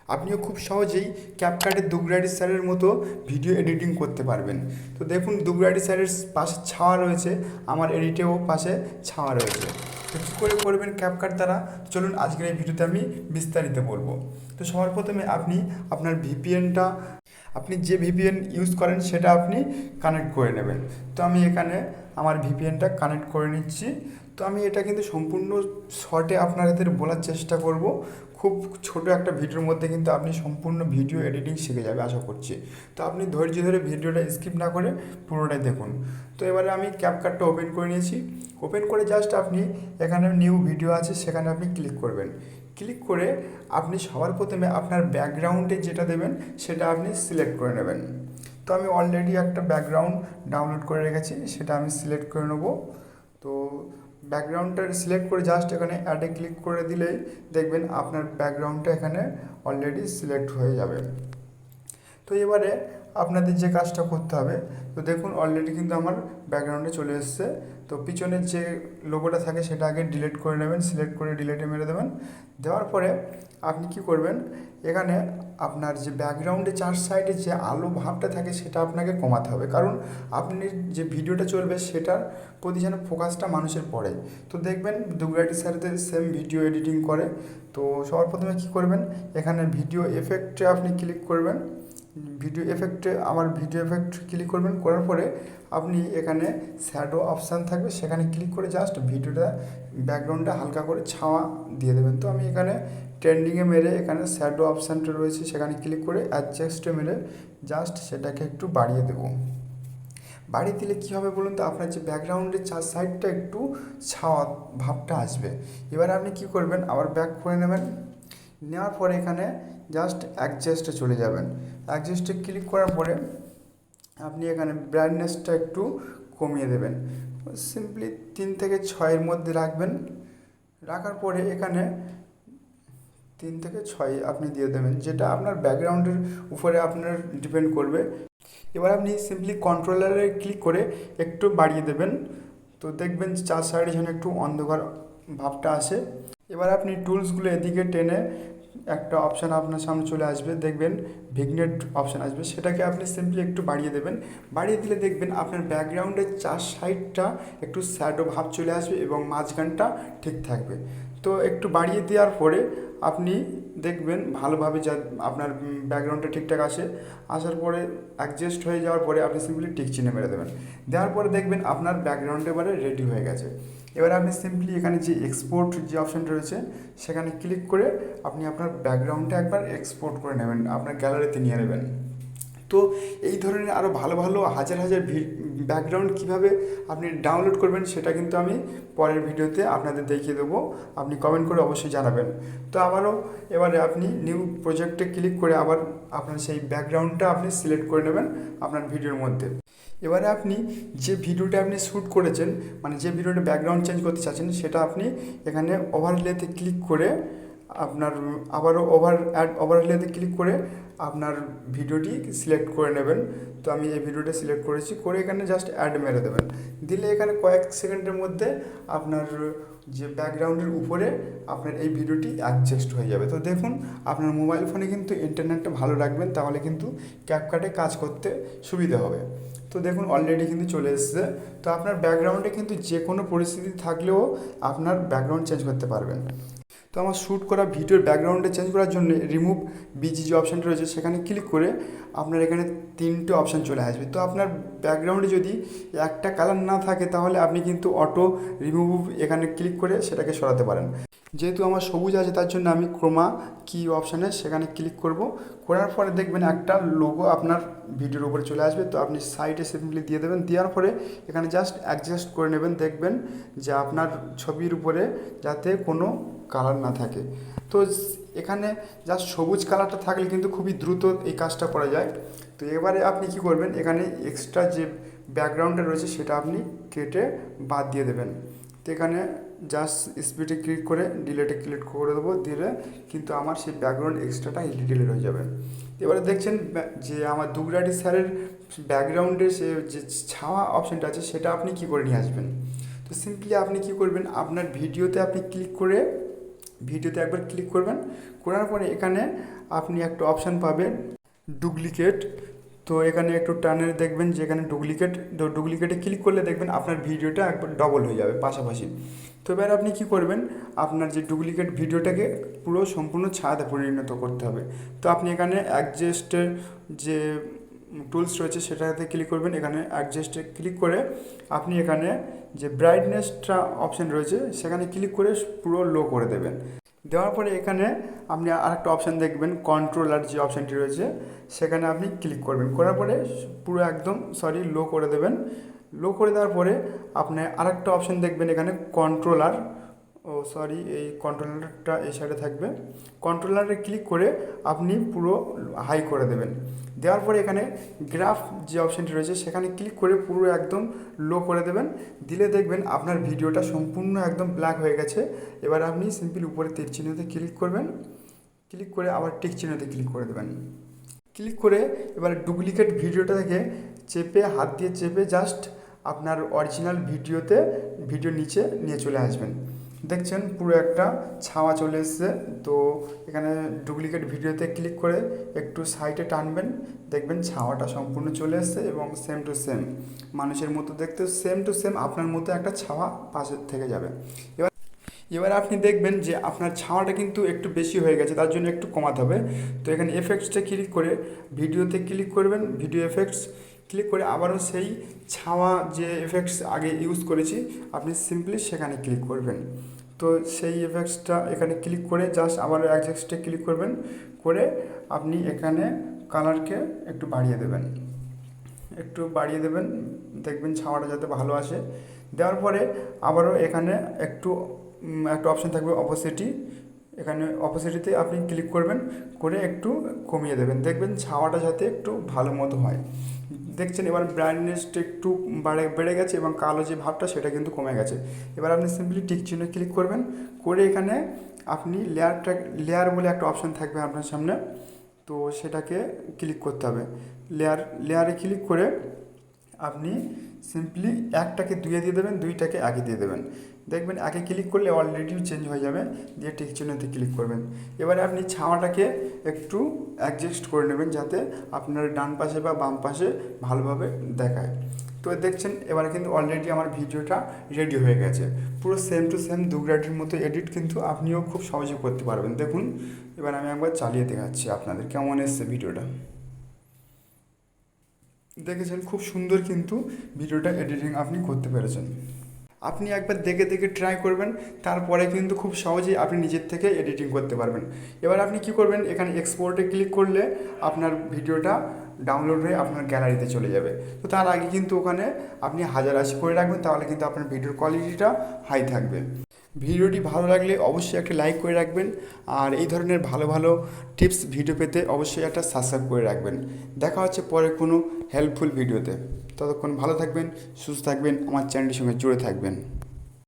আপনিও খুব সহজেই ক্যাপকাটে দুগরাড়ি স্যারের মতো ভিডিও এডিটিং করতে পারবেন। তো দেখুন দুগরাড়ি স্যারের পাশে ছাওয়া রয়েছে, আমার এডিটেও পাশে ছাওয়া রয়েছে। তো কী করে করবেন ক্যাপকাট দ্বারা, চলুন আজকের এই ভিডিওতে আমি বিস্তারিত বলবো। তো সবার প্রথমে আপনি আপনার ভিপিএনটা, আপনি যে ভিপিএন ইউজ করেন সেটা আপনি কানেক্ট করে নেবেন। তো আমি এখানে আমার ভিপিএনটা কানেক্ট করে নিচ্ছি। তো আমি এটা কিন্তু সম্পূর্ণ শর্টে আপনাদের বলার চেষ্টা করব। খুব ছোট একটা ভিডিওর মধ্যে কিন্তু আপনি সম্পূর্ণ ভিডিও এডিটিং শিখে যাবে আশা করছি। তো আপনি ধৈর্য ধরে ভিডিওটা স্কিপ না করে পুরোটাই দেখুন। তো এবারে আমি ক্যাপকাটটা ওপেন করে নিয়েছি। ওপেন করে জাস্ট আপনি এখানে নিউ ভিডিও আছে সেখানে আপনি ক্লিক করবেন। ক্লিক করে আপনি সবার প্রথমে আপনার ব্যাকগ্রাউন্ডে যেটা দেবেন সেটা আপনি সিলেক্ট করে নেবেন। তো আমি অলরেডি একটা ব্যাকগ্রাউন্ড ডাউনলোড করে রেখেছি, সেটা আমি সিলেক্ট করে নেব। তো ব্যাকগ্রাউন্ডটা সিলেক্ট করে জাস্ট এখানে অ্যাডে ক্লিক করে দিলেই দেখবেন আপনার ব্যাকগ্রাউন্ডটা এখানে অলরেডি সিলেক্ট হয়ে যাবে। তো এবারে আপনাদের যে কাজটা করতে হবে, তো দেখুন অলরেডি কিন্তু আমার ব্যাকগ্রাউন্ডে চলে এসেছে। তো পিছনের যে লোগোটা থাকে সেটা আগে ডিলিট করে নেবেন, সিলেক্ট করে ডিলিটে মেরে দেবেন। দেওয়ার পরে আপনি কি করবেন, এখানে আপনার যে ব্যাকগ্রাউন্ডে চার সাইডে যে আলো ভাবটা থাকে সেটা আপনাকে কমাতে হবে, কারণ আপনি যে ভিডিওটা চলবে সেটার প্রতি যেন ফোকাসটা মানুষের পড়ে। তো দেখবেন দুগরাটি স্যারদের সেম ভিডিও এডিটিং করে। তো সবার প্রথমে কী করবেন, এখানে ভিডিও এফেক্টে আপনি ক্লিক করবেন। ভিডিও এফেক্টে আমার ভিডিও এফেক্ট ক্লিক করবেন, করার পরে আপনি এখানে শ্যাডো অপশান থাকবে সেখানে ক্লিক করে জাস্ট ভিডিওটা ব্যাকগ্রাউন্ডটা হালকা করে ছাওয়া দিয়ে দেবেন। তো আমি এখানে ট্রেন্ডিংয়ে মেরে এখানে শ্যাডো অপশানটা রয়েছে সেখানে ক্লিক করে অ্যাডজাস্টে মেরে জাস্ট সেটাকে একটু বাড়িয়ে দেবো। বাড়িয়ে দিলে কী হবে বলুন তো, আপনার যে ব্যাকগ্রাউন্ডের চার সাইডটা একটু ছাওয়া ভাবটা আসবে। এবার আপনি কী করবেন, আবার ব্যাক করে নেবেন। নেওয়ার পরে এখানে জাস্ট অ্যাডজাস্টে চলে যাবেন। অ্যাডজাস্টে ক্লিক করার পরে আপনি এখানে ব্রাইটনেসটা একটু কমিয়ে দেবেন, সিম্পলি 3 থেকে 6-এর মধ্যে রাখবেন। রাখার পরে এখানে 3 থেকে 6 আপনি দিয়ে দেবেন, যেটা আপনার ব্যাকগ্রাউন্ডের উপরে আপনার ডিপেন্ড করবে। এবার আপনি সিম্পলি কন্ট্রোলারে ক্লিক করে একটু বাড়িয়ে দেবেন। তো দেখবেন চার সাইডে যেন একটু অন্ধকার ভাবটা আসে। এবার আপনি টুলসগুলো এদিকে টেনে একটা অপশান আপনার সামনে চলে আসবে, দেখবেন ভিগনেট অপশান আসবে, সেটাকে আপনি সিম্পলি একটু বাড়িয়ে দেবেন। বাড়িয়ে দিলে দেখবেন আপনার ব্যাকগ্রাউন্ডের চার সাইডটা একটু শ্যাডো ভাব চলে আসবে এবং মাঝখানটা ঠিক থাকবে। তো একটু বাড়িয়ে দেওয়ার পরে আপনি দেখবেন ভালোভাবে যা আপনার ব্যাকগ্রাউন্ডটা ঠিকঠাক আসে। আসার পরে অ্যাডজাস্ট হয়ে যাওয়ার পরে আপনি সিম্পলি টিক চিহ্ন মেরে দেবেন। দেওয়ার পরে দেখবেন আপনার ব্যাকগ্রাউন্ড এবারে রেডি হয়ে গেছে। এবার আপনি সিম্পলি এখানে যে এক্সপোর্ট যে অপশানটা রয়েছে সেখানে ক্লিক করে আপনি আপনার ব্যাকগ্রাউন্ডটা একবার এক্সপোর্ট করে নেবেন, আপনার গ্যালারিতে নিয়ে নেবেন। তো এই ধরনের আরও ভালো ভালো হাজার হাজার ব্যাকগ্রাউন্ড কীভাবে আপনি ডাউনলোড করবেন সেটা কিন্তু আমি পরের ভিডিওতে আপনাদের দেখিয়ে দেবো, আপনি কমেন্ট করে অবশ্যই জানাবেন। তো আবারও এবারে আপনি নিউ প্রজেক্টে ক্লিক করে আবার আপনার সেই ব্যাকগ্রাউন্ডটা আপনি সিলেক্ট করে নেবেন আপনার ভিডিওর মধ্যে। এবারে আপনি যে ভিডিওটা আপনি শ্যুট করেছেন, মানে যে ভিডিওটা ব্যাকগ্রাউন্ড চেঞ্জ করতে চাচ্ছেন, সেটা আপনি এখানে ওভারলেতে ক্লিক করে আপনার আবারও ওভারলেতে ক্লিক করে আপনার ভিডিওটি সিলেক্ট করে নেবেন। তো আমি এই ভিডিওটা সিলেক্ট করেছি, করে এখানে জাস্ট অ্যাড মেরে দেবেন। দিলে এখানে কয়েক সেকেন্ডের মধ্যে আপনার যে ব্যাকগ্রাউন্ডের উপরে আপনার এই ভিডিওটি অ্যাডজাস্ট হয়ে যাবে। তো দেখুন আপনার মোবাইল ফোনে কিন্তু ইন্টারনেটটা ভালো রাখবেন, তাহলে কিন্তু ক্যাপকাটে কাজ করতে সুবিধা হবে। তো দেখুন অলরেডি কিন্তু চলে এসেছে। তো আপনার ব্যাকগ্রাউন্ডে কিন্তু যে কোনো পরিস্থিতি থাকলেও আপনার ব্যাকগ্রাউন্ড চেঞ্জ করতে পারবেন। তো আমার শ্যুট করা ভিডিওর ব্যাকগ্রাউন্ডে চেঞ্জ করার জন্য রিমুভ বিজি যে অপশানটা রয়েছে সেখানে ক্লিক করে আপনার এখানে 3টে অপশান চলে আসবে। তো আপনার ব্যাকগ্রাউন্ডে যদি একটা কালার না থাকে তাহলে আপনি কিন্তু অটো রিমুভ এখানে ক্লিক করে সেটাকে সরাতে পারেন। যেহেতু আমার সবুজ আছে তার জন্য আমি ক্রোমা কি অপশানে সেখানে ক্লিক করব। করার পরে দেখবেন একটা লোগো আপনার ভিডিওর উপরে চলে আসবে। তো আপনি সাইডে সিম্পলি দিয়ে দেবেন, দেওয়ার পরে এখানে জাস্ট অ্যাডজাস্ট করে নেবেন, দেখবেন যে আপনার ছবির উপরে যাতে কোনো কালার না থাকে। তো এখানে জাস্ট সবুজ কালারটা থাকলে কিন্তু খুবই দ্রুত এই কাজটা করা যায়। তো এবারে আপনি কি করবেন, এখানে এক্সট্রা যে ব্যাকগ্রাউন্ডটা রয়েছে সেটা আপনি কেটে বাদ দিয়ে দেবেন। তো এখানে জাস্ট স্পিডে ক্লিক করে ডিলেটে ক্লিক করে দেবো, দিলে কিন্তু আমার সেই ব্যাকগ্রাউন্ড এক্সট্রাটা ডিলিট হয়ে যাবে। এবারে দেখছেন যে আমার দুগরাটি স্যারের ব্যাকগ্রাউন্ডের সে যে ছাওয়া অপশানটা আছে সেটা আপনি কি করে নিয়ে আসবেন। তো সিম্পলি আপনি কি করবেন, আপনার ভিডিওতে আপনি ক্লিক করে ভিডিওতে একবার ক্লিক করবেন, করার পরে এখানে আপনি একটা অপশান পাবেন ডুপ্লিকেট। তো এখানে একটু টানে দেখবেন যে এখানে ডুপ্লিকেট, তো ডুপ্লিকেটে ক্লিক করলে দেখবেন আপনার ভিডিওটা একবার ডবল হয়ে যাবে পাশাপাশি। তো এবার আপনি কী করবেন, আপনার যে ডুপ্লিকেট ভিডিওটাকে পুরো সম্পূর্ণ ছায়াতে পরিণত করতে হবে। তো আপনি এখানে অ্যাডজাস্টের যে টুলস রয়েছে সেটাতে ক্লিক করবেন, এখানে অ্যাডজাস্টে ক্লিক করে আপনি এখানে যে ব্রাইটনেসটা অপশান রয়েছে সেখানে ক্লিক করে পুরো লো করে দেবেন। দেওয়ার পরে এখানে আপনি আরেকটা অপশান দেখবেন কন্ট্রোলার যে অপশানটি রয়েছে সেখানে আপনি ক্লিক করবেন, করার পরে পুরো একদম লো করে দেবেন। লো করে দেওয়ার পরে আপনি আরেকটা অপশান দেখবেন এখানে কন্ট্রোলার, এই কন্ট্রোলারটা এই সাইডে থাকবে। কন্ট্রোলারে ক্লিক করে আপনি পুরো হাই করে দেবেন। দেওয়ার পরে এখানে গ্রাফ যে অপশানটি রয়েছে সেখানে ক্লিক করে পুরো একদম লো করে দেবেন। দিলে দেখবেন আপনার ভিডিওটা সম্পূর্ণ একদম ব্ল্যাক হয়ে গেছে। এবার আপনি সিম্পল উপরে তীর চিহ্নতে ক্লিক করবেন, ক্লিক করে আবার টিক চিহ্নতে ক্লিক করে দেবেন। ক্লিক করে এবার ডুপ্লিকেট ভিডিওটা থেকে হাত দিয়ে চেপে জাস্ট আপনার অরিজিনাল ভিডিও নিচে নিয়ে চলে আসবেন। দেখছেন পুরো একটা ছাওয়া চলে এসছে। তো এখানে ডুপ্লিকেট ভিডিওতে ক্লিক করে একটু সাইডে টানবেন, দেখবেন ছাওয়াটা সম্পূর্ণ চলে এসছে এবং সেম টু সেম মানুষের মতো দেখতে সেম টু সেম আপনার মতো একটা ছাওয়া পাশে থেকে যাবে। এবার আপনি দেখবেন যে আপনার ছাওয়াটা কিন্তু একটু বেশি হয়ে গেছে, তার জন্য একটু কমাতে হবে। তো এখানে এফেক্টসটা ক্লিক করে ভিডিওতে ক্লিক করবেন, ভিডিও এফেক্টস ক্লিক করে আবারও সেই ছাওয়া যে এফেক্টস আগে ইউজ করেছি আপনি সিম্পলি সেখানে ক্লিক করবেন। তো সেই এফেক্টসটা এখানে ক্লিক করে জাস্ট আবারও অ্যাডজাস্টে ক্লিক করবেন, করে আপনি এখানে কালারকে একটু বাড়িয়ে দেবেন, দেখবেন ছাওয়াটা যাতে ভালো আসে। দেওয়ার পরে আবারও এখানে একটা অপশান থাকবে অপোসিটি, এখানে অপোসিটিতে আপনি ক্লিক করবেন, করে একটু কমিয়ে দেবেন, দেখবেন ছাওয়াটা যাতে একটু ভালো মতো হয়। দেখছেন এবার ব্রাইটনেসটা একটু বেড়ে গেছে এবং কালো যে ভাবটা সেটা কিন্তু কমে গেছে। এবার আপনি সিম্পলি টিক চিহ্নে ক্লিক করবেন, করে এখানে আপনি লেয়ার বলে একটা অপশান থাকবে আপনার সামনে, তো সেটাকে ক্লিক করতে হবে। লেয়ারে ক্লিক করে আপনি সিম্পলি একটাকে 2 দিয়ে দেবেন, 2টাকে 1 দিয়ে দেবেন। দেখবেন 1 ক্লিক করলে অলরেডি চেঞ্জ হয়ে যাবে, দিয়ে টিক চিহ্নতে ক্লিক করবেন। এবারে আপনি ছাওয়াটাকে একটু অ্যাডজাস্ট করে নেবেন যাতে আপনার ডান পাশে বা বাম পাশে ভালোভাবে দেখায়। তো দেখছেন এবারে কিন্তু অলরেডি আমার ভিডিওটা রেডি হয়ে গেছে, পুরো সেম টু সেম দুগরাটির মতো এডিট কিন্তু আপনিও খুব সহজে করতে পারবেন। দেখুন এবার আমি একবার চালিয়ে দেখাচ্ছি আপনাদের কেমন এসছে ভিডিওটা। দেখেছেন খুব সুন্দর কিন্তু ভিডিওটা এডিটিং আপনি করতে পেরেছেন। আপনি একবার দেখে ট্রাই করবেন, তারপরে কিন্তু খুব সহজেই আপনি নিজের থেকে এডিটিং করতে পারবেন। এবার আপনি কি করবেন, এখানে এক্সপোর্টে ক্লিক করলে আপনার ভিডিওটা ডাউনলোড হয়ে আপনার গ্যালারিতে চলে যাবে। তো তার আগে কিন্তু ওখানে আপনি 1080 করে রাখবেন, তাহলে কিন্তু আপনার ভিডিওর কোয়ালিটিটা হাই থাকবে। ভিডিওটি ভালো লাগলে অবশ্যই একটা লাইক করে রাখবেন, আর এই ধরনের ভালো ভালো টিপস ভিডিও পেতে অবশ্যই একটা সাবস্ক্রাইব করে রাখবেন। দেখা হচ্ছে পরে কোনো হেল্পফুল ভিডিওতে। ততক্ষণ ভালো থাকবেন, সুস্থ থাকবেন, আমার চ্যানেলটির সঙ্গে জুড়ে থাকবেন।